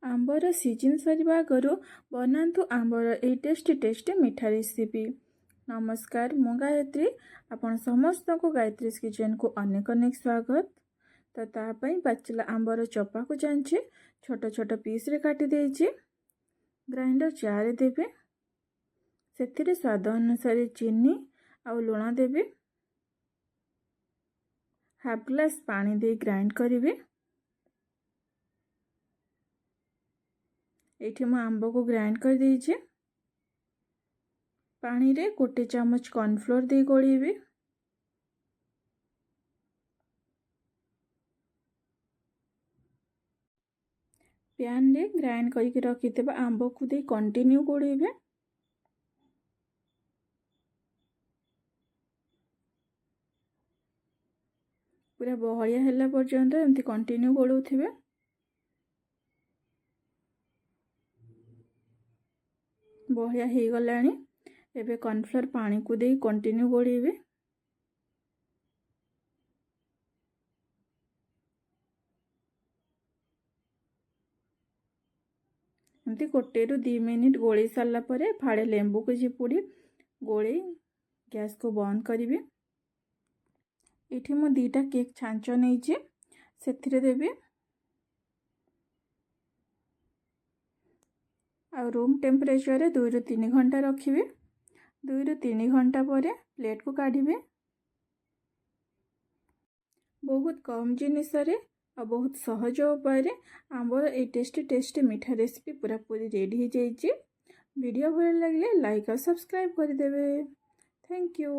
आंबर season सरिबा आगरु बनातु आंबर ए tasty मीठा recipe. नमस्कार, मु गायत्री। आपण समस्त को गायत्री किचन को अनेक अनेक स्वागत। तो तापाई पाचिला आंबर चोपा को जांचे छोट छोट पीस रे काटी देइछि। ग्राइंडर जार देबे, सेथिरे स्वाद अनुसार चीनी आ लुण देबे। हाफ ग्लास पानी दे ग्राइंड करिवे। एठी मैं आंब को ग्राइंड कर दीजिए। पानी रे 1 चामच कॉर्नफ्लोर दे गोलेबे। पैन रे ग्राइंड करके रखिते आंब को दे कंटिन्यू गोलेबे। पूरा बहलिया हैला पर्यंत एमती कंटिन्यू गोलौथिबे। बहलिया हो गलानी। एबे कॉर्नफ्लोर पानी को दे कंटिन्यू गोलेबे। एमती 1 ରୁ 2 मिनिट गोली सारा परे फाड़े लेंबू को चिपुड़ी गोली गैस को बंद करिवे। एठी मु 2टा केक छांच नैछि, सेथिरे देबे आ रूम टेम्परेचर रे 2 ରୁ 3 घंटा रखिबे। 2 ରୁ 3 घंटा परे प्लेट को काढ़िबे। बहुत कम जिनिस रे आ बहुत सहज उपाय आंबर ए टेस्टी मीठा रेसिपी पूरा पूरी रेडी हो जाइए। वीडियो भल लगे लाइक और सब्सक्राइब कर देबे। Thank you.